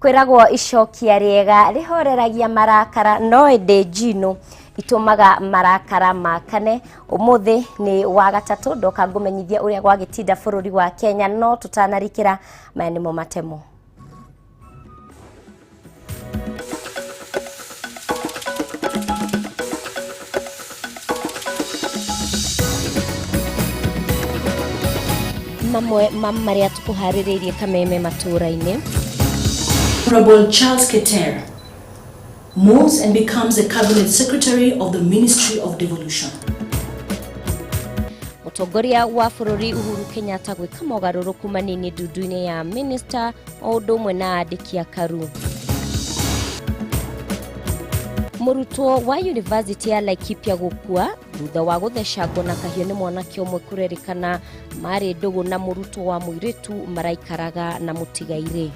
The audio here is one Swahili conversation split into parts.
Kwiragwo icokia riega rihoreragia marakara no ende njino itumaga marakara makane. Umuthi ni wa gatatu ndoka ngumenyithia uria gwagitinda bururi wa Kenya no tutanarikira maya nimo matemo. Mamwe maria tukuhariririe Kameme matura-ini. Honorable Charles Keter moves and becomes the Cabinet Secretary of the Ministry of Devolution. Mutongoria wa bururi Uhuru Kenyatta gwika mogaruruku manini ndudu-ini ya minister o undu umwe na andiki a karu. Murutwo wa University ya Laikipia gukua thutha wa guthecangwo na kahio ni mwanake umwe kurerikana mari ndugu na murutwo wa muiritu maraikaraga na mutigaire.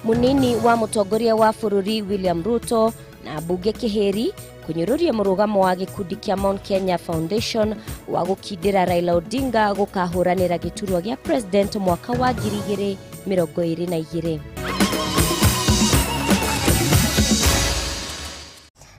Munini wa mutongoria wa bururi William Ruto na bunge Kiheri kunyururia murugamo wa gikundi kia Mount Kenya Foundation wa gukindira Raila Odinga gukahuranira giturwa gia president mwaka wa 2022.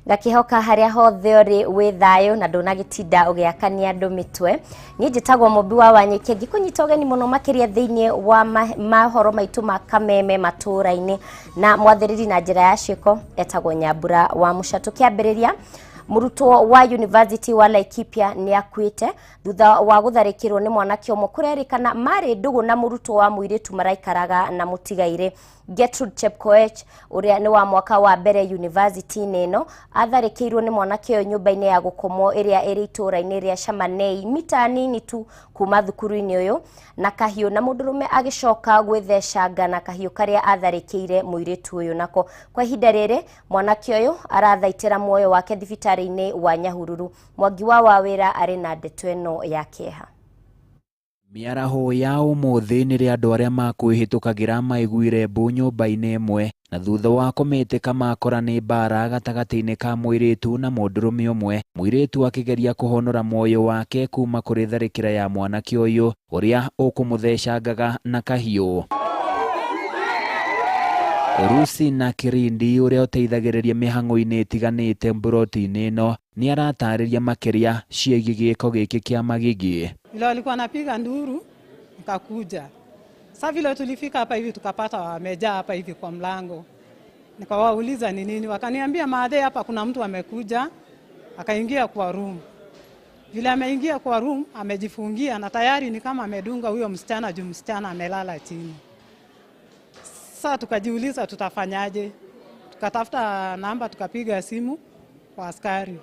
Ngakihoka haria hothe uri wi thayo na ndunagitinda ugiakania andu mitwe. Ni njitagwo Mumbi wa Wanyoike ngikunyita ugeni muno makiria thiini wa mahoro maitu ma Kameme matura-ini na mwathiriri na njira ya ciiko etagwo Nyambura wa Mucatu. Kiambiriria murutwo wa University wa Laikipia ni akuite thutha wa gutharikirwo ni mwanake umwe kurerikana mari ndugu na murutwo wa muiritu maraikaraga na mutigaire. Gertrude Chepkoech uria ni wa mwaka wa mbere university neno atharikirwo ni mwanake uyu nyumba-ini ya gukomo iria iri itura-ini ria Shamanei mita nini tu kuma thukuru-ini uyu na kahio na mundurume agicoka gwithecanga na kahio karia atharikire muiritu uyu. Nako kwa ihinda riri mwanake uyu arathaitira muoyo wake thibitari-ini wa Nyahururu. Mwangi wa Wawira ari na ndeto ino ya kieha. Miaraho ya umuthi ni ri andu aria makwihitukagira maiguire mbu nyumba-ini imwe na thutha wa kumitika makora ni bara gatagati-ini ka muiritu na mundurume umwe. Muiritu akigeria kuhonora muoyo wake kuma kuri tharikira ya mwanake uyu uria ukumuthecangaga na kahio. Rusi na Kirindi uria uteithagiriria mihango-ini itiganite mburoti-ini ino ni aratariria makiria ciegi giiko giki kia magigi. Ile walikuwa wanapiga nduru nikakuja. Sasa vile tulifika hapa hivi tukapata wamejaa hapa hivi kwa mlango. Nikawauliza ni nini, wakaniambia maadhe hapa kuna mtu amekuja akaingia kwa room. Vile ameingia kwa room amejifungia na tayari ni kama amedunga huyo msichana juu msichana amelala chini. Sasa tukajiuliza tutafanyaje? Tukatafuta namba tukapiga simu kwa askari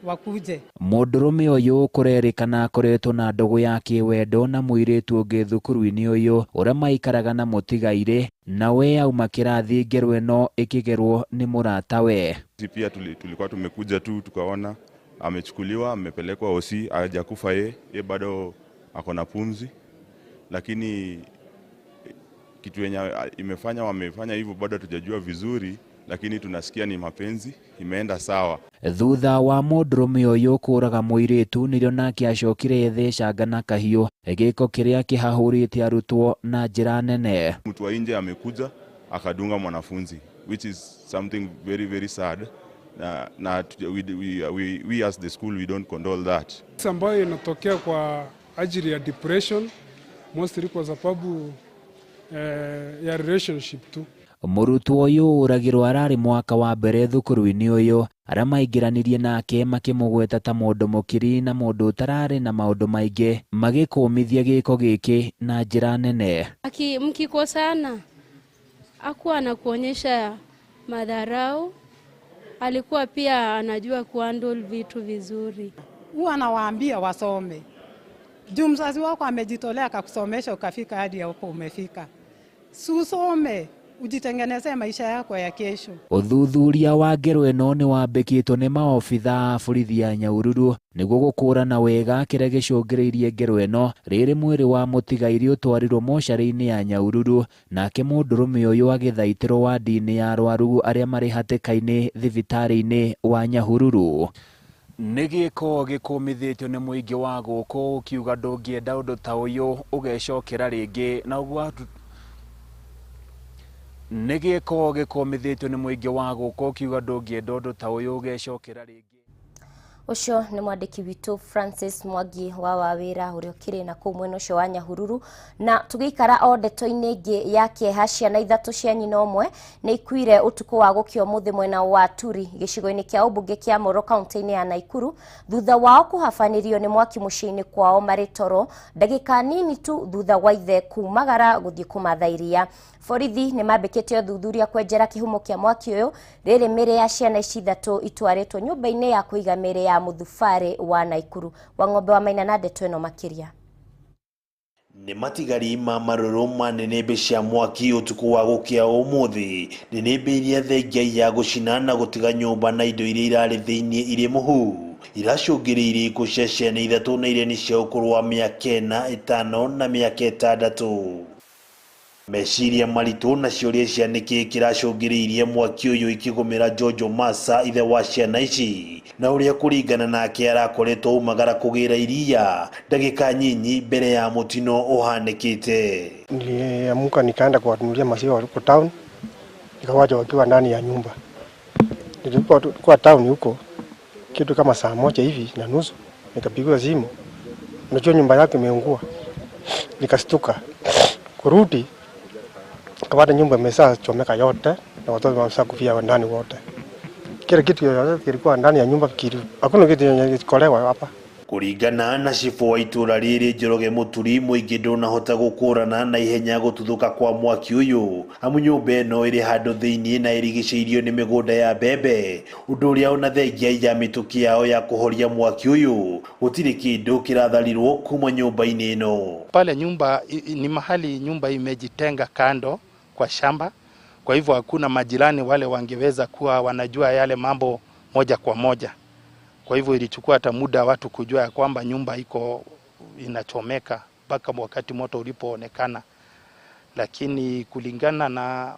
wakuje. Mundurume uyu kurerikana akoretwo na ndogo ya kiwendo na muiritu ungi thukuru-ini uyu uria maikaraga na mutigaire na we auma kirathi ngero ino ikigerwo ni muratawe. Pia tulikuwa tumekuja tu tukaona amechukuliwa amepelekwa hosi hajakufa ye bado ako na pumzi, lakini kitu yenye wamefanya hivyo bado hatujajua vizuri, lakini tunasikia ni mapenzi imeenda sawa. Thutha wa mundurume uyu kuraga muiritu nirio nake acokire thecanga na kahio giko kiria kihahurite arutwo na njira nene. Mtu wa nje amekuja akadunga mwanafunzi, which is something very very sad. We as the school we don't condole that. Ambayo inatokea kwa ajili ya depression mostly kwa sababu ya relationship tu. Murutwo uyu uragirwo arari mwaka wa mbere thukuru-ini uyu aria maingiranirie nake makimugweta ta mundu mukiri na mundu utarari na maundu maingi magikumithia giko giki na njira nene. Mkikosana hakuwa anakuonyesha madharau, alikuwa pia anajua kuhandle vitu vizuri. Huwa anawaambia wasome. Juu mzazi wako amejitolea akakusomesha ukafika hadi hapo umefika. Susome ujitengeneze maisha yako ya kesho. Uthuthuria wa ngero ino ni wambikitwo ni maobitha a borithi ya Nyahururu niguo gukurana wega kiria gicungiriirie ngero ino. Riri mwiri wa mutigairi utwarirwo mocarĩ-ini ya Nyahururu nake mundurume uyu agithaitirwo wadi-ini ya arwaru aria mari hatĩka-ini thibitari-ini wa Nyahururu. Nĩ gĩko gĩkũmithĩtio nĩ mũingĩ wa gũkũ ũkiuga ndũngĩenda ũndũ ta ũyũ ũgecokera rĩngĩ na ũguo nigiko gikomithitio ni muingi wa guko kiuga ndungienda undu ta uyu ugecokera ringi. Ucio ni mwandiki witu Francis Mwangi wa wawira uria kiri na kuu mwena ucio wa Nyahururu, na tugiikara o ndeto-ini ingi ya kieha ciana ithatu cia nyina umwe ni ikuire utuku wa gukio muthi mwena wa Turi gicigo-ini kia ubunge kia Moro kaunti-ini ya Naikuru thutha wao kuhabanirio ni mwaki muciini kwao mari Toro ndagika nini tu thutha wa ithe kumagara guthii kumathairia. Borithi ni mambikite uthuthuria kwenjera kihumo kia mwaki uyu riri miri ya ciana ici ithatu itwaritwo nyumba-ini ya kuiga miri ya muthubari wa Naikuru. Wang'ombe wa Maina na ndeto ino makiria. Ni matigari ma maruru manene cia mwaki utuku wa gukia umuthi ni nibiria thengia ya gucina na gutiga nyumba na indo iria irari thiini iri muhu iracungiriire ikucia ciana ithatu na iria ni cia ukuru wa miaka 4, 5 na miaka 6. Meciria maritu na ciuria cia niki kiracungiriirie mwaki uyu ikigumira Jojo Masa ithe wa ciana ici na uria kuringana nake arakoretwo umagara kugira iria ndagika nyinyi mbere ya mutino uhanikite. Niliamka nikaenda kuwanunulia maziwa huko town, nikawacha wakiwa ndani ya nyumba. Nilipokuwa town huko kitu kama saa 1 hivi na nusu nikapigiwa simu, unajua nyumba yake imeungua. Nikastuka kurudi kapata nyumba imesha chomeka yote na watoto wamesha kufia ndani wote. Kile kitu yote kilikuwa ndani ya nyumba hakuna kitu kikolewa hapa. Kuringana na cifu wa itura riri Njoroge Muturi muingi ndunahota gukurana na ihenya gututhuka kwa mwaki uyu amu nyumba ino iri handu thiini na irigiceirio ni migunda ya mbembe undu uria ona thengia ya mituki yao ya kuhoria mwaki uyu gutiri kindu kiratharirwo kuma nyumba-ini ino. Pale nyumba ni mahali nyumba imejitenga kando kwa shamba, kwa hivyo hakuna majirani wale wangeweza kuwa wanajua yale mambo moja kwa moja. Kwa hivyo ilichukua hata muda watu kujua ya kwamba nyumba iko inachomeka mpaka wakati moto ulipoonekana. Lakini kulingana na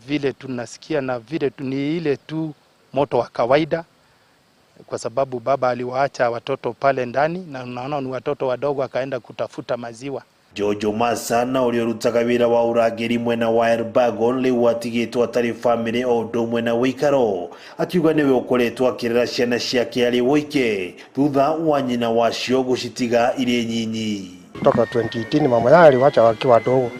vile tunasikia na vile ni ile tu moto wa kawaida, kwa sababu baba aliwaacha watoto pale ndani na unaona ni watoto wadogo akaenda kutafuta maziwa. Jojo Masa na uria rutaga wira wa urangiri mwena wa Elbagon riu atigitwo atari family o ndu mwena wikaro akiuga niwe ukoretwo akirera ciana ciake ari woike thutha wa nyina wacio gucitiga iri nyinyi. Kutoka 2018 mama yao aliwacha wakiwa wadogo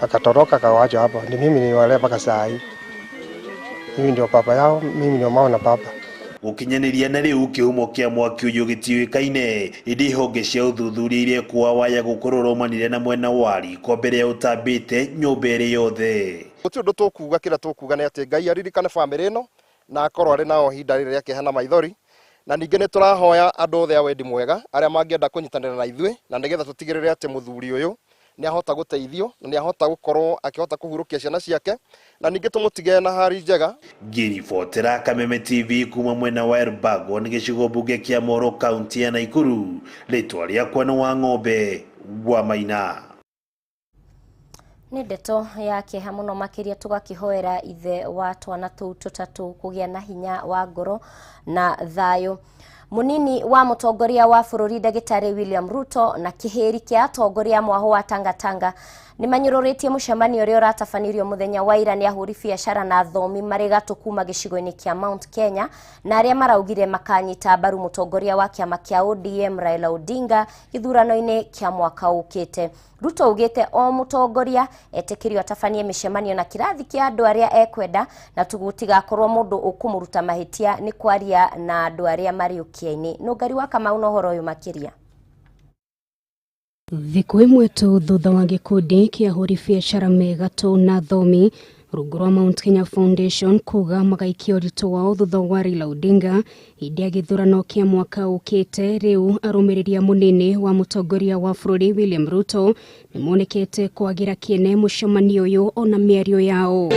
akatoroka akawacha hapa. Ni mimi niwalea mpaka saa hii. Mimi ndio baba yao, mimi ndio mama na baba. Gukinyaniria na riu kihumo kia mwaki uyu gitiwikaine indi honge cia uthuthuria iria kwa waya gukororomanire na mwena wari ko mbere ya utambite nyumba iri yothe. Gutindu tukuga kira tukuga ni ati Ngai aririkane family ino na akorwo ari nao hinda riri yake hana maithori na ninge ni turahoya andu othe a wendi mwega aria mangienda kunyitanira na ithui na nigetha tutigirire ati muthuri uyu ni ahota guteithio na ni ahota gukorwo akihota kuhurukia ciana ciake na ninge tumutige na hari njega. Ngiribotera Kameme TV kuma mwena wa Elbagon gicigo bunge kia Moro kaunti ya Naikuru ritwa riakwa ni Wang'ombe wa Maina. Ni ndeto yake hamuno makiria tugakihoera ithe wa twana tuu tutatu kugia na hinya wa ngoro na thayo. Munini wa mutongoria wa bururi Ndagitari William Ruto na kiheri kia atongoria mwaho wa Tangatanga ni manyururetie mucemanio uria uratafanirio muthenya wa ira ni ahuri biashara na athomi mari gatũ kuma gicigo-ini kia Mount Kenya na aria maraugire makanyita mbaru mutongoria wa kiama kia ODM Raila Odinga githurano-ini kia mwaka ukite. Ruto ugite o mutongoria etekirio atafanie micemanio na kirathi kia andu aria ekwenda na tugutigakorwo mundu ukumuruta mahitia ni kwaria na andu aria mari ukiaini. Nungari wa Kamau no horo uyu makiria. Thiku imwe tu thutha wa gikundi kia ahuri biashara me gatũ na athomi rungu rwa Mount Kenya Foundation kuga magaikio ritu wao thutha wa Raila Odinga hindi ya githurano kia mwaka ukite, riu arumiriria munene wa mutongoria wa bururi William Ruto ni monekete kwagira kiene mucemanio uyu ona miario yao.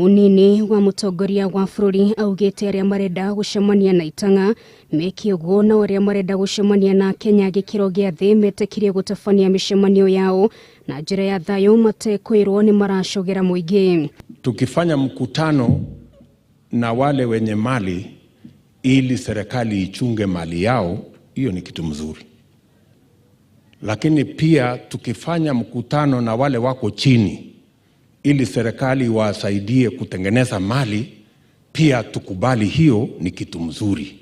Munene wa mutongoria wa bururi augite aria marenda gucemania na Itanga meki uguo na aria marenda gucemania na Kenya gikiro gia thi metekirie gutafania micemanio yao na njira ya thayo matekwirwo ni maracogera muingi. Tukifanya mkutano na wale wenye mali ili serikali ichunge mali yao, hiyo ni kitu mzuri. Lakini pia tukifanya mkutano na wale wako chini ili serikali wasaidie kutengeneza mali, pia tukubali hiyo ni kitu mzuri.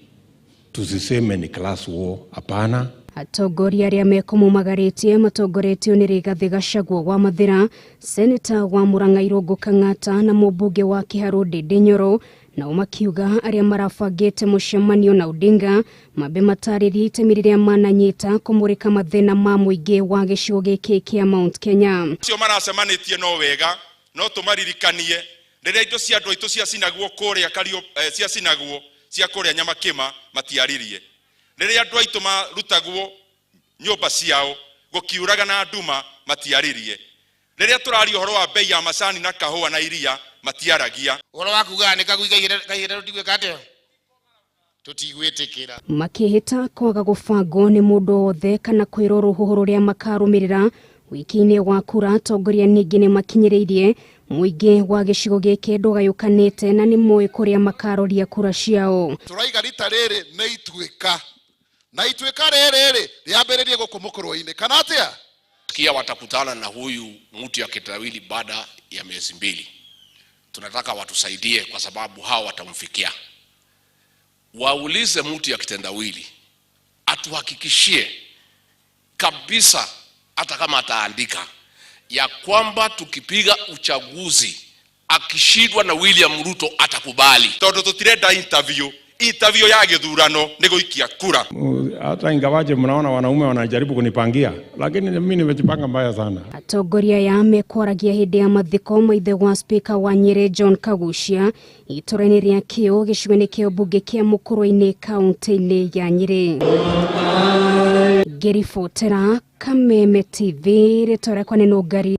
Tusiseme ni class war, hapana. Atongoria aria mekumumagaritie matongoretio ni Rigathi Gachagua wa Mathira, Seneta wa Murang'a Irungu Kang'ata na mũmbunge wa Kiharu Ndindi Nyoro, nao makiuga aria marabangite mucemanio na Odinga mabe mataririe itemi riria mananyita kumurika mathina ma mũingĩ wa gĩcigo gĩkĩ kia Mount Kenya. Cio maracemanitie no wega no tumaririkanie riria indo cia andũ aitũ ciacinagwo kũrĩa Kario ciacinagwo cia kũrĩa Nyamakĩma matiaririe. Riria andũ aitũ marutagwo nyũmba ciao gũkiuraga na nduma matiaririe. Riria tũrari ũhoro wa bei ya macani na kahũa na iria matiaragia. Ũhoro wa kuga nĩ kaguigaire tũtigwĩka atĩa tutigwĩtĩkĩra. Makĩhĩta kwaga gũbangwo nĩ mũndũ wothe kana kwĩrwo rũhuho rũrĩa makarũmĩrĩra wiki-inĩ wa kura. Atongoria ningĩ nĩ makinyĩrĩirie mũingĩ wa gĩcigo gĩkĩ ndũgayũkanĩte na nĩ moĩ kũrĩa makaroria kura ciao. Tũraiga rita rĩrĩ nĩ ituĩka na ituĩka rĩrĩ rĩambĩrĩrie gũkũ mũkũrũ-inĩ kana atĩa. Kia watakutana na huyu mtu ya kitendawili baada ya miezi 2. Tunataka watusaidie kwa sababu hao watamfikia. Waulize mtu ya kitendawili atuhakikishie kabisa, hata kama ataandika ya kwamba tukipiga uchaguzi akishindwa na William Ruto atakubali. Tondu tutirenda interview ya githurano ni guikia kura. Hata ingawaje mnaona wanaume wanajaribu kunipangia, lakini mimi nimejipanga mbaya sana. Atongoria ya mekwaragia hĩndĩ ya mathiko maithe wa speaker wa Nyeri John Kagucia itũra-inĩ rĩa Kĩo gĩcigo-inĩ kĩa mbunge kĩa mũkũrũ-inĩ kaunti-inĩ ya Nyeri. Ngĩribotera Kameme TV, rĩtwa rĩakwa nĩ Nũngari.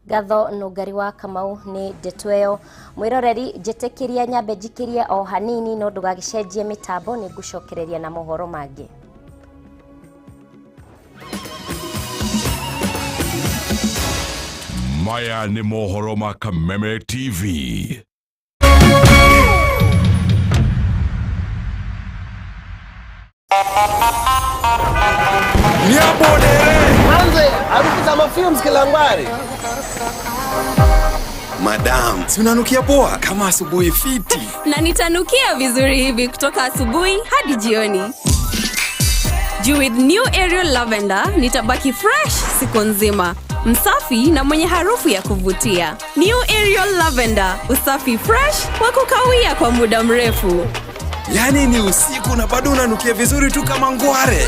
Gatho Nũngari wa Kamau nĩ ndeto ĩyo. Mwĩroreri njĩtĩkĩria nyambe njikĩrie o hanini no ndũgagĩcenjie mĩtambo, nĩ ngũcokereria na mohoro mangĩ. Maya nĩ mohoro ma Kameme TV. Manze, harufu za mafilms Kilangwari. Madam, si unanukia poa kama asubuhi fiti. Na nitanukia vizuri hivi kutoka asubuhi hadi jioni. With new Aerial Lavender nitabaki fresh siku nzima, msafi na mwenye harufu ya kuvutia. New Aerial Lavender, usafi fresh wa kukawia kwa muda mrefu. Yani ni usiku na bado unanukia vizuri tu kama ngware.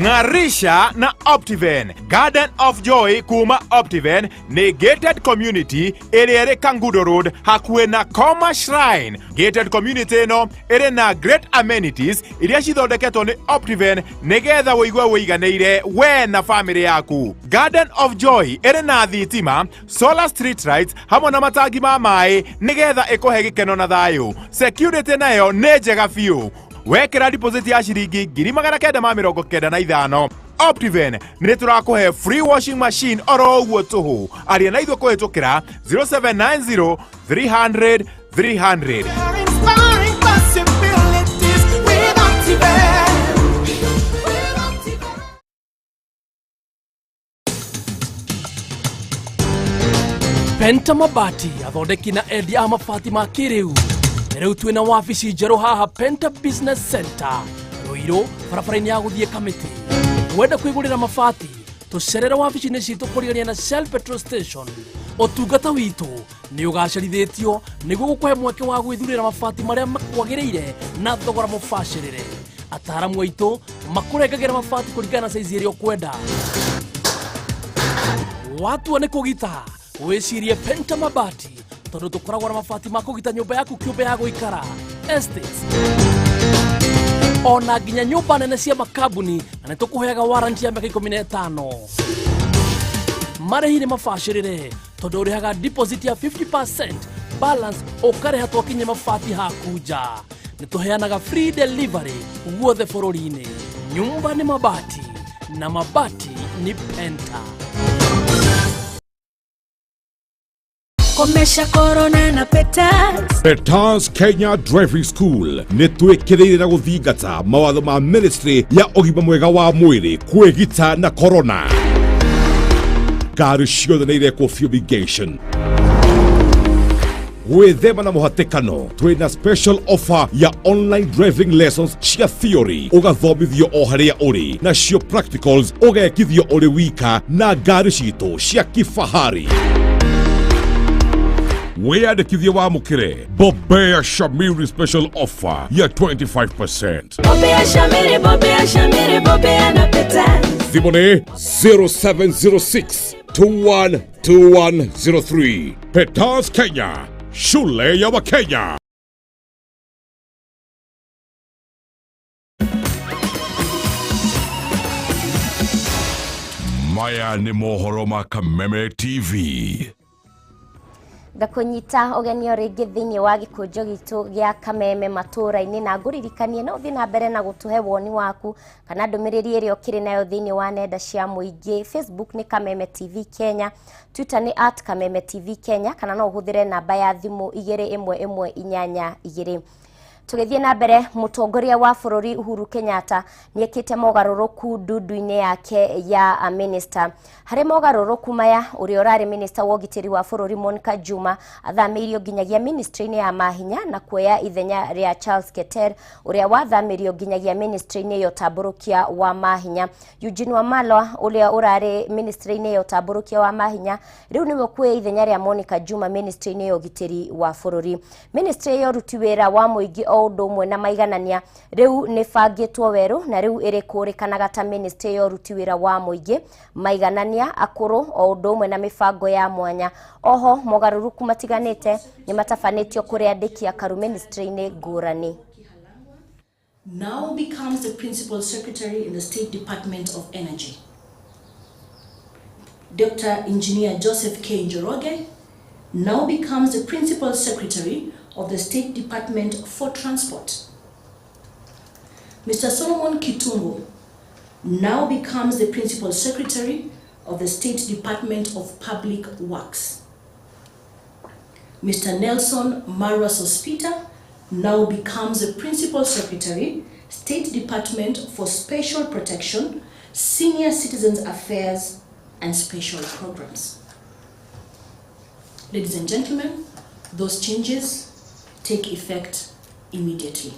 Ngarisha na Optiven. Garden of Joy kuma Optiven ni gated community ere Kangudo Road hakuwe na Koma Shrine. Gated community no ere na great amenities iria cithondeketwo ni Optiven nigetha woigwa woiganeire we na family yaku. Garden of Joy ere na thitima, solar street lights hamwe na matangi ma mai nigetha ikohe gikeno na thayo. Security nayo ne njega biũ. Wekera deposit ya shiringi 995. Optiven nĩ tũrakũhe free washing machine oro ũguo tũhũ. Aria na ithuĩ kũhĩtũkĩra 0790 300 300. Penta Mabati athondeki na endia a mabati ma kĩrĩu. Rĩu twĩna wabici njerũ haha Penta Business Center Ruiru, barabara-inĩ ya gũthiĩ Kamĩtĩ. Wenda kwĩgũrĩra mabati tũcerere wabici-inĩ citũ kũrigania na Shell Petrol Station. Ũtungata witũ nĩ ũgacĩrithĩtio nĩguo gũkũhe mweke wa gwĩthurĩra mabati marĩa makwagĩrĩire na thogora mũbacĩrĩre. Ataaramu aitũ makũrengagĩra mabati kũringana na size ĩrĩa ũkwenda. Watua nĩ kũgita wĩcirie Penta Mabati, tondũ tũkoragwo na mabati ma kũgita nyũmba yaku kĩũmbe ya gũikara, estates, ona nginya nyũmba nene cia makambuni, na nĩ tũkũheaga warranty ya mĩaka 15. Marĩhi nĩ mabacĩrĩre tondũ ũrĩhaga deposit ya 50%, balance ũkarĩha twakinyia mabati haku nja. Nĩ tũheanaga free delivery guothe bũrũri-inĩ. Nyũmba nĩ mabati na mabati ni Penta. komesha corona na Peters. Peters Kenya Driving School nitwikiriire na guthingata mawatho ma ministry ya ũgima mwega wa mwĩrĩ kwĩgita na corona. Ngari ciothe nĩ irekwo fumigation. Gwĩthema na mũhatĩkano twĩna special offer ya online driving lessons cia theory ũgathomithio o harĩa ũrĩ, nacio practicals ũgekithio ũrĩ wika na ngari citũ cia kifahari. Wĩyandĩkithie wamũkĩre Bobea Shamiri special offer ya 25%. Bobea Shamiri, Bobea na Peters. Thimũ nĩ 0706 212103. Peters Kenya, shule ya Wakenya. Maya nĩ mohoro ma Kameme TV. Gakunyita ugenio ringi thiini wa gikunjo gitu gia Kameme matura-ini na nguririkanie no uthi na mbere na gutuhe woni waku kana ndumiriri iri okiri nayo thiini wa nenda cia muingi. Facebook ni Kameme TV Kenya, Twitter ni @Kameme TV Kenya, kana no uhuthire namba ya thimu 2112. Tugithie na mbere, mutongoria wa bururi Uhuru Kenyatta niekite mogaruruku ndudu-ini yake ya minister. Hari mogaruruku maya uri orari minister wa ugitiri wa bururi Monica Juma athamirio nginyagia ministry-ini ya mahinya na kuoya ithenya ria Charles Keter uria wathamirio nginyagia ministry-ini ya utamburukia wa mahinya. Eugene Wamalwa uria urari ministry-ini ya utamburukia wa mahinya riu niwe kuoya ithenya ria Monica Juma ministry-ini ya ugitiri wa bururi. Ministry ya uruti wira wa muingi o undu umwe na maiganania riu ni bangitwo weru na riu iri kurikanaga ta ministry ya uruti wira wa muingi maiganania akuru o undu umwe na mibango ya mwanya. Oho mogaruruku matiganite ni matafanitio kuri andiki akaru ministry-ini ngurani. Now becomes the Principal Secretary in the State Department of Energy. Dr. Engineer Joseph K. Njoroge now becomes the Principal Secretary of the State Department for Transport. Mr. Solomon Kitungo now becomes the Principal Secretary of the State Department of Public Works. Mr. Nelson Marwa Sospita now becomes the Principal Secretary, State Department for Special Protection, Senior Citizens Affairs and Special Programs. Ladies and gentlemen, those changes take effect immediately.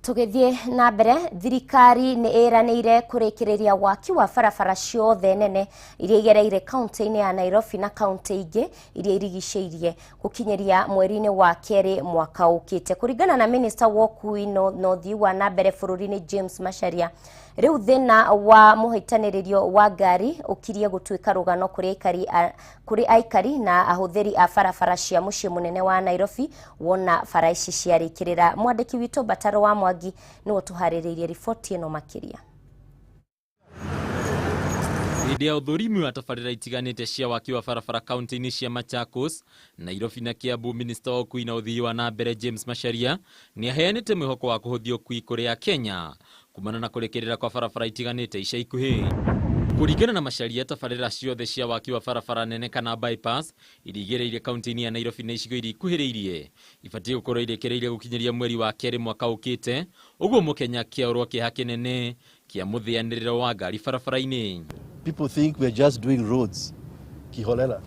Tugithie na mbere, thirikari ni iraniire kurikiriria waki wa barabara ciothe nene iria igereire kaunti-ini ya Nairobi na kaunti ingi iria irigiceirie gukinyeria mweri-ini wa keri mwaka ukite. Kuringana na minister wa ukui no thii wa na mbere bururi-ini James Macharia, riu thina wa muhitaniririo wa ngari ukirie gutuika rugano kuri aikari na ahuthiri a barabara cia mucii munene wa Nairobi wona bara ici ciarikirira. Mwandiki witu Bataro wa Mwangi ni utuhaririirie riboti ino makiria. Hĩndĩ ya ũthũrimi wa tabarĩra itiganĩte cia waki wa barabara kaunti-inĩ cia Machakos, Nairobi na Kiambu, minister wa ũkui na ũthii wa na mbere James Macharia nĩ aheanĩte mwĩhoko wa kũhũthia ũkui kũrĩ Akenya kumana na kũrekerera kwa barabara itiganĩte ica ikuhĩ. Kũringana na Macharia, tabarĩra ciothe cia waki wa barabara nene kana bypass iria igereire kaunti-inĩ ya Nairobi na icigo iria ikuhĩrĩirie ibatiĩ gũkorwo irekereirie gũkinyeria mweri wa kerĩ mwaka ũkĩte, ũguo Mũkenya akĩaũrwo kĩeha kĩnene kia mũthĩanĩrĩro wa ngari barabara-inĩ. People think we're just doing roads, kiholela.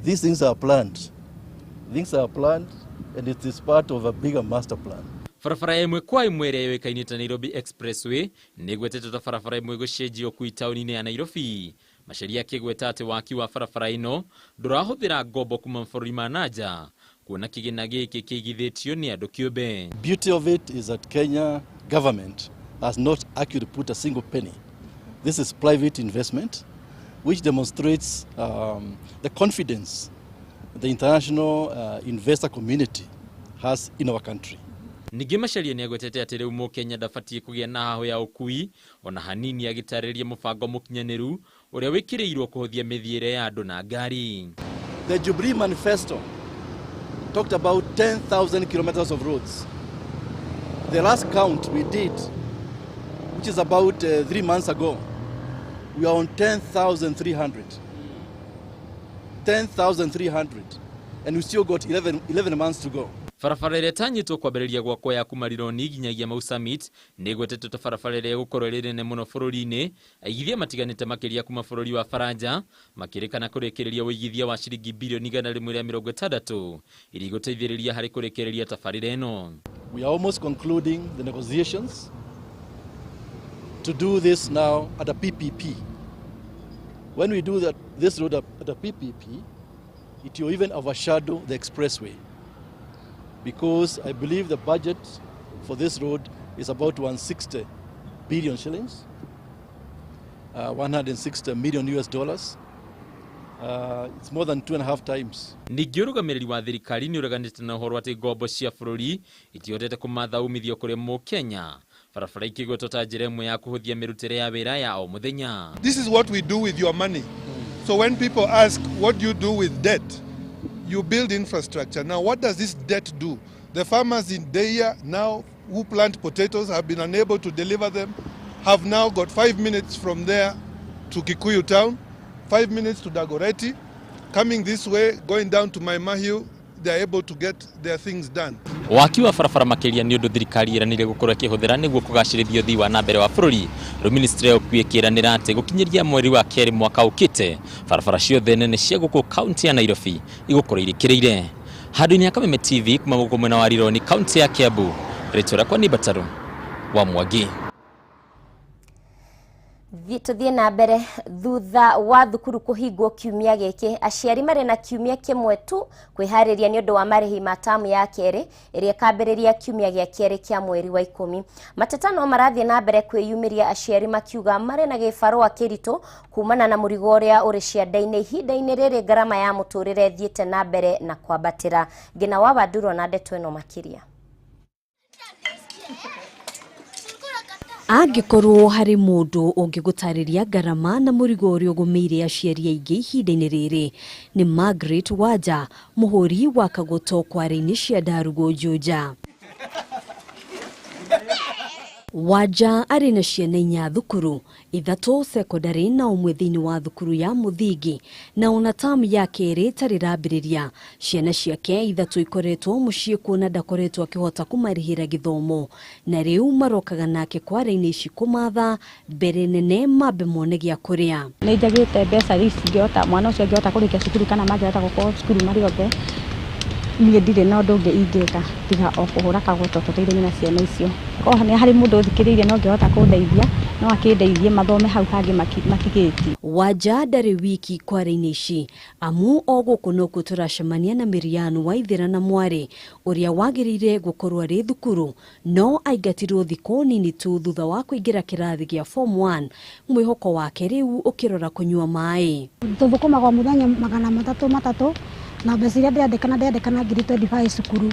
These things are planned. Things are planned and it is part of a bigger master plan. Barabara ĩmwe kwa ĩmwe ĩrĩa yoĩkaine ta Nairobi Expressway nĩ ĩgwetetwo ta barabara ĩmwe gũcenjio kũi taũni-inĩ ya Nairobi. Macharia akĩgweta atĩ waki wa barabara ĩno ndũrahũthĩra ngombo kuma mabũrũri ma nanja, kuona kĩgĩna gĩkĩ kĩigithĩtio nĩ andũ kĩũmbe. Beauty of it is that Kenya government has not actually put a single penny. This is private investment, which demonstrates the confidence the international investor community has in our country. Ningĩ Macharia nĩ agwetete atĩ rĩu Mũkenya ndabatiĩ kũgĩa na hahũ ya ũkui ona hanini, agĩtarĩria mũbango mũkinyanĩru ũrĩa wĩkĩrĩirwo kũhũthia mĩthiĩre ya andũ na ngari. The Jubilee Manifesto talked about 10,000 kilometers of roads. The last count we did, which is about 3 months ago, we are on 10,300. 10,300. And we still got 11 months to go. Barabara ĩrĩa ĩtanyĩtwo kwambĩrĩria gwakwo ya kuma Rironi nginyagia Mau Summit nĩ ĩgwetetwo ta barabara ĩrĩa ĩgũkorwo ĩrĩ nene mũno bũrũri-inĩ. Aigithia matiganĩte makĩria kuma bũrũri wa Faranja makĩrĩkana kũrĩkĩrĩria ũigithia wa ciringi bilioni 160 iria igũteithĩrĩria harĩ kũrĩkĩrĩria tabarĩra ĩno. We are almost concluding the negotiations to do this now at a PPP. When we do this road at a PPP, it will even overshadow the expressway, because I believe the budget for this road is about 160 billion shillings, 160 million US dollars. It's more than 2.5 times. Ningĩ ũrũgamĩrĩri wa thirikari nĩ ũreganĩte na ũhoro atĩ ngombo cia bũrũri itihotete kũmatha umithio kũrĩ Mũkenya. Barabara ikĩgwetwo ta njĩra ĩmwe ya kũhũthia mĩrutĩre ya wĩra ya o mũthenya. This is what we do with your money. So when people ask, what do you do with debt? You build infrastructure. Now, what does this debt do? The farmers in Deia now who plant potatoes have been unable to deliver them, have now got 5 minutes from there to Kikuyu town, 5 minutes to Dagoretti. Coming this way, going down to Maimahiu, they are able to get their things done. Waki wa barabara makĩria nĩ ũndũ thirikari ĩranĩire gũkorwo ĩkĩhũthĩra nĩguo kũgacĩrithia ũthii wa nambere wa bũrũri. Rĩu ministry ya ũkuui ĩkĩranĩra atĩ gũkinyĩria mweri wa kerĩ mwaka ũkĩte, barabara ciothe nene cia gũkũ kaunti ya Nairobi igũkorwo irĩkĩrĩire. Handũ-inĩ ya Kameme TV kuma gũkũ mwena wa Rironi, kaunti ya Kiambu, rĩtwa rĩakwa nĩ Bataru wa Mwangi. Tuthiĩ na mbere. Thutha wa thukuru kũhingwo kiumia gĩkĩ, aciari marĩ na kiumia kĩmwe tu kwĩharĩria nĩ ũndũ wa marĩhi ma tamu ya kerĩ ĩrĩa ĩkambĩrĩria kiumia gĩa kerĩ kĩa mweri wa 10. Mateta no marathiĩ na mbere kwĩyumĩria, aciari makiuga marĩ na gĩbarũa kĩritũ kumana na mũrigo ũrĩa ũrĩ cianda-inĩ ihinda-inĩ rĩrĩ ngarama ya mũtũrĩre thiĩte na mbere na kwambatĩra. Ngina wa Wandurwo na ndeto ĩno makĩria. Angĩkorwo harĩ mũndũ ũngĩgũtarĩria ngarama na mũrigo ũrĩa ũgũmĩire aciari aingĩ ihinda-inĩ rĩrĩ nĩ Margaret Wanja, mũhũri wa Kagoto kware-inĩ cia Ndarugo Juja. Wanja arĩ na ciana 4 thukuru, 3 secondary na ũmwe thĩinĩ wa thukuru ya mũthingi, na ona tamu ya kerĩ tarĩ rambĩrĩria. Ciana ciake 3 ikoretwo mũciĩ kuona ndakoretwo akĩhota kũmarĩhĩra gĩthomo, na rĩu marokaga nake kware-inĩ ici kũmatha mbere nene mambe mone gĩa kũrĩa. Nĩ njagĩte mbeca ici ngĩhota mwana ũcio angĩhota kũrĩkia cukuru kana mangĩhota gũkorwo cukuru marĩ othe. Niĩ ndirĩ na ũndũ ũngĩ ingĩka tiga o kũhũra Kagoto tũteithanie na ciana icio. Korwo nĩ harĩ mũndũ ũthikĩrĩirie no ngĩhota kũndeithia no akĩndeithie mathome hau hangĩ matigĩtie. Wanja ndarĩ wiki kware-inĩ ici amu o gũkũ nokuo tũracemania na Miriam Waithĩra na Mwari ũrĩa wagĩrĩire gũkorwo arĩ thukuru no aingatirwo thikũ nini tu thutha wa kũingĩra kĩrathi gĩa form 1, mwĩhoko wake rĩu ũkĩrora kũnyua maĩ. Tũthũkũmaga mũthenya 300 na mbeca iria ndĩandĩkana ngiri 25 cukuru.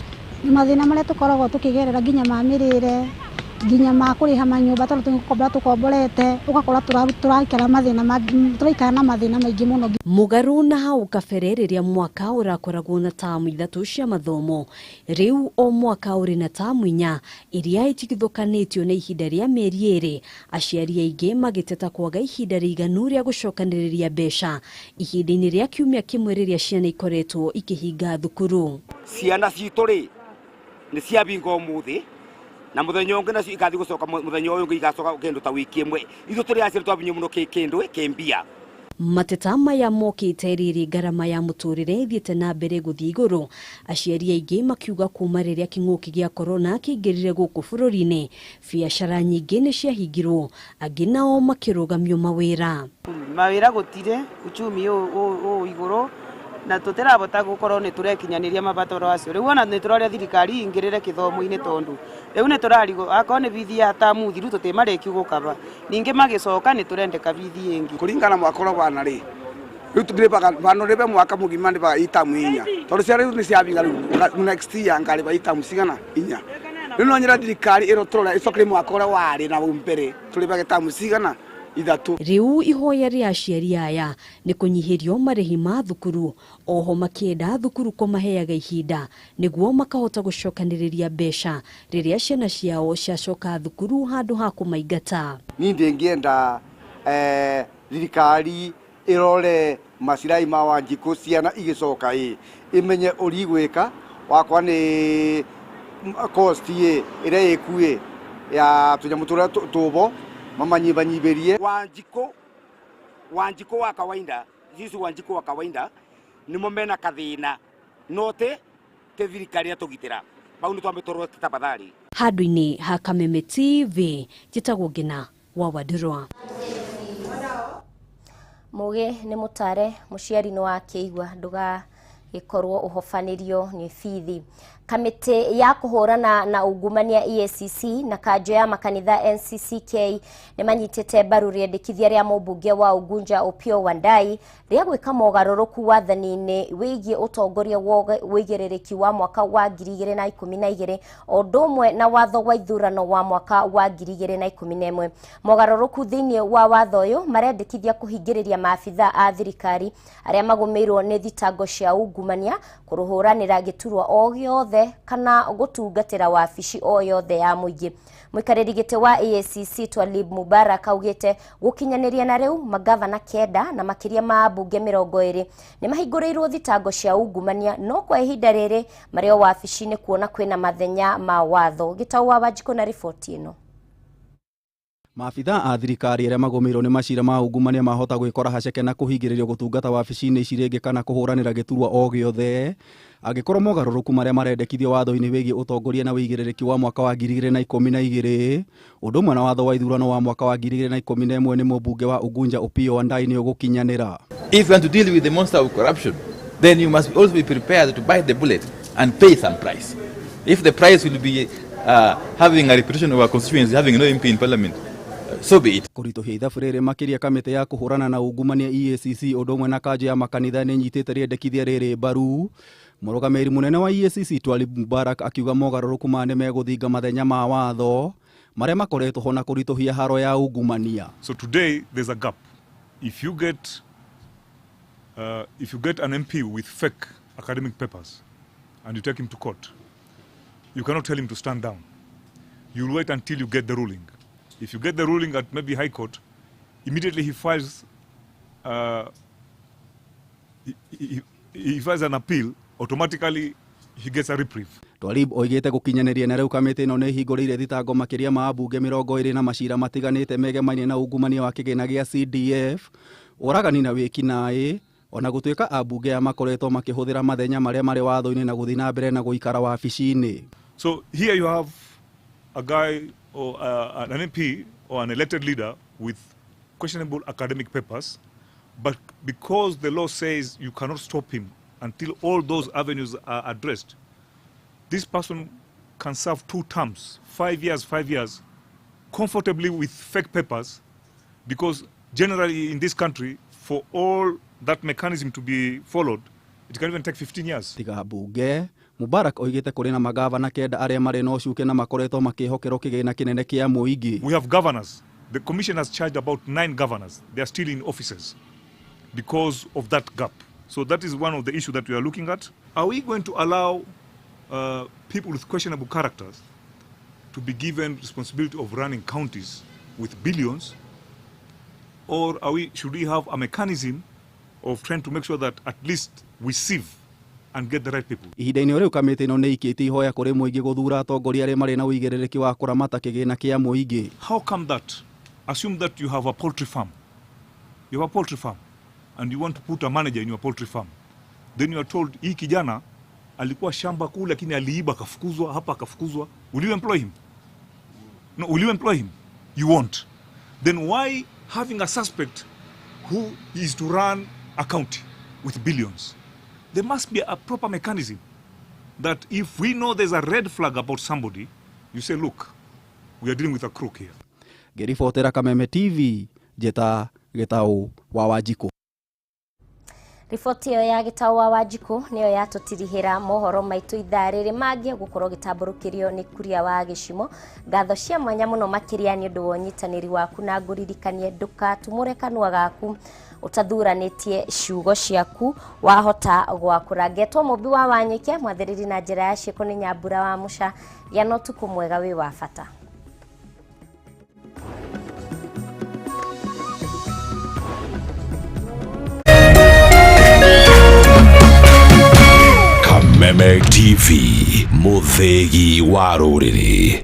Nĩ mathĩna marĩa tũkoragwo tũkĩgerera nginya ma mĩrĩre, nginya ma kũrĩha manyũmba tondũ tũkomborete, ũgakora tũraikara na mathĩna maingĩ mũno. Mũgarũ na hau kabere rĩrĩa mwaka ũrakoragwo na tamu 3 cia mathomo, rĩu o mwaka ũrĩ na tamu 4 iria itigithũkanĩtio na ihinda rĩa mĩeri 2. Aciari aingĩ magĩteta kwaga ihinda rĩiganu rĩa gũcokanĩrĩria mbeca ihinda-inĩ rĩa kiumia kĩmwe rĩrĩa ciana ikoretwo ikĩhinga thukuru. Ciana citũ rĩ nĩ ciabinga ũmũthĩ na muthenya ũngĩ nacio ikathi gũcoka muthenya ũyũ ũngĩ igacoka kĩndũ ta wiki ĩmwe. Ithuĩ tũrĩ aciari twabinyo mũno kĩndũ kĩmbia. Mateta maya mokĩte rĩrĩ ngarama ya mũtũrĩre thiĩte na mbere gũthiĩ igũrũ. Aciari aingĩ makiuga kuma rĩrĩa kĩng'ũki gĩa corona kĩingĩrire gũkũ bũrũri-inĩ, biacara nyingĩ nĩ ciahingirwo, angĩ nao makĩrũgamio mawĩra. Mawĩra gũtirĩ, uchumi ũũ igũrũ na tũtirabota gũkorwo nĩ tũrekinyanĩria mabataro acio. Rĩu ona nĩ tũroria thirikari ingĩrĩre gĩthomo-inĩ tondũ rĩu nĩ tũrarigo akorwo nĩ bithi ya tamu thiru tũtimarĩki gũkaba, ningĩ magĩcoka nĩ tũrendeka bithi ĩngĩ kũringana mwaka ũrĩa wana rĩ. Rĩu tũrĩbaga banũrĩbe mwaka mũgima ndĩbaga itamu 4 tondũ cia rĩu nĩ ciabinga rĩu next year ngarĩba itamu cigana 4. Rĩu no nyira thirikari ĩro tũrora ĩcokere mwaka ũrĩa warĩ na mbere tũrĩbage tamu cigana 3. Rĩu ihoya rĩa aciari aya nĩ kũnyihĩrio marĩhi ma thukuru, oho makĩenda thukuru kũmaheaga ihinda nĩguo makahota gũcokanĩrĩria mbeca rĩrĩa ciana ciao ciacoka thukuru handũ ha kũmaingata. Niĩ ndĩngĩenda thirikari irore macirai ma Wanjiku ciana igicoka imenye uri gwika wakwa ni cost ire ikue ya tunyamutura tubo mamanyibanyiberie Wanjiku wa kawaida sisi Wanjiku wa kawaida ni momena kathina note te thirikari atugitira bau ni twambitoro tafadhali Handũ-inĩ ha Kameme TV njĩtagwo Ngina wa Wadurwa. Muge nĩ mutare mũciari nĩ wa kĩigua ndũgagĩkorwo ũhofanirio nĩ bithi. Kamĩtĩ ya kũhũrana na ungumania EACC na kanjo ya makanitha NCCK nĩ manyitĩte mbaru rĩendekithia rĩa mũmbunge wa Ugunja Opiyo Wandayi rĩa gwĩka mogarũrũku wathani-inĩ wĩgiĩ ũtongoria wĩigĩrĩrĩki wa mwaka wa 2012 o ũndũ ũmwe na watho wa ithurano wa mwaka wa 2011. Mogarũrũku thĩinĩ wa watho ũyũ marendekithia kũhingĩrĩria maabitha a thirikari arĩa magũmĩirwo nĩ thitango cia ungumania kũrũhũranĩra gĩturwa o gĩothe kana gutungatira wabici o yothe ya muingi. Muikarĩri gĩtĩ wa EACC Twalib Mubarak augĩte gũkinyaniria na rĩu magavana kenda na makĩria ma mbunge 20 nĩ mahingũrĩirwo thitango cia ungumania no kwa ihinda rĩrĩ marĩ o wabici-inĩ kuona kwĩna mathenya ma watho. Gĩtaũ wa Wanjiku na riboti ĩno. Maabitha a thirikari arĩa magũmĩirwo nĩ macira ma ungumania mahota gwĩkora haceke na kũhingĩrĩrio gũtungata wabici-inĩ ici rĩngĩ kana kũhũranĩra gĩturwa o gĩothe angĩkorwo mogarũrũku marĩa marendekithio watho-inĩ wĩgiĩ ũtongoria na wĩigĩrĩrĩki wa mwaka wa 2012 ũndũ ũmwe na watho wa ithurano wa mwaka wa 2011 nĩ mũmbunge wa Ugunja Opiyo Wandayi nĩ ũgũkinyanĩra. If you want to deal with the monster of corruption, then you must also be prepared to bite the bullet and pay some price. If the price will be having a reputation of our constituency having no MP in parliament, so be it. Kũritũhia ithabu rĩrĩ makĩria kamĩtĩ ya kũhũrana na ungumania EACC ũndũ ũmwe na kanjo ya makanitha nĩ nyitĩte rĩendekithia rĩrĩ mbaru. Mũrũgamĩrĩri mũnene wa EACC Twalib Mubarak akiuga mogarũrũku ma nĩ megũthinga mathenya ma watho marĩa makoretwo ho na kũritũhia haro ya ungumania. So today there's a gap. If you get an MP with fake academic papers and you take him to court, you cannot tell him to stand down. You'll wait until you get the ruling. If you get the ruling at maybe High Court, immediately he files an appeal, automatically he gets a reprieve. Twalib oigĩte gũkinyanĩria na rĩu kamĩtĩ ĩno nĩ hingũrĩire thitango makĩria ma ambunge 20 na macira matiganĩte megemainie na ungumania wa kĩgĩna gĩa CDF, ũragani na wĩkinaĩ, ona gũtuĩka ambunge ya makoretwo makĩhũthĩra mathenya marĩa marĩ watho-inĩ na gũthiĩ na mbere na gũikara wabici-inĩ. So here you have a guy or an MP or an elected leader with questionable academic papers, but because the law says you cannot stop him until all those avenues are addressed, this person can serve 2 terms, 5 years, comfortably with fake papers, because generally in this country, for all that mechanism to be followed, it can even take 15 years. Tiga bunge Mubarak oigĩte kũrĩ na magavana kenda arĩa marĩ na ũcuke na makoretwo makĩhokerwo kĩgĩna kĩnene kĩa mũingĩ. We have governors. The commission has charged about 9 governors. They are still in offices because of that gap. So that is one of the issues that we are looking at. Are we going to allow people with questionable characters to be given responsibility of running counties with billions, or should we have a mechanism of trying to make sure that at least we sieve and get the right people? Ihinda-inĩ rĩu kamĩtĩ ĩno nĩ ikĩtie ihoya kũrĩ mũingĩ gũthura atongoria arĩa marĩ na ũigĩrĩrĩki wa kũramata kĩgĩna kĩa mũingĩ. How come that? Assume that you have a poultry farm. You have a poultry farm and you want to put a manager in your poultry farm. Then you are told, hii kijana alikuwa shamba kule lakini aliiba akafukuzwa, hapa akafukuzwa. Will you employ him? No, will you employ him? You won't. Then why having a suspect who is to run a county with billions? There must be a proper mechanism that if we know there's a red flag about somebody, you say, look, we are dealing with a crook here. Ngĩribotera Kameme TV, njĩta Gĩtaũ wa Wanjiku. Riboti ĩyo ya Gĩtaũ wa Wanjiku nĩyo yatũtirihĩra mohoro maitũ ithaa rĩrĩ mangĩ gũkorwo gĩtambũrũkĩrio nĩ Kuria wa Gĩcimo. Ngatho cia mwanya mũno makĩria nĩ ũndũ wa ũnyitanĩri waku na ngũririkanie ndũkatumũre kanua gaku utathuranĩtie ciugo ciaku wahota gwakũra. Ngetwo Mumbi wa Wanyoike, mwathĩrĩri na njĩra ya ciĩko nĩ Nyambura wa Mũca. Gĩa na ũtukũ mwega wĩ wa bata. Kameme TV, muthegi wa rũrĩrĩ.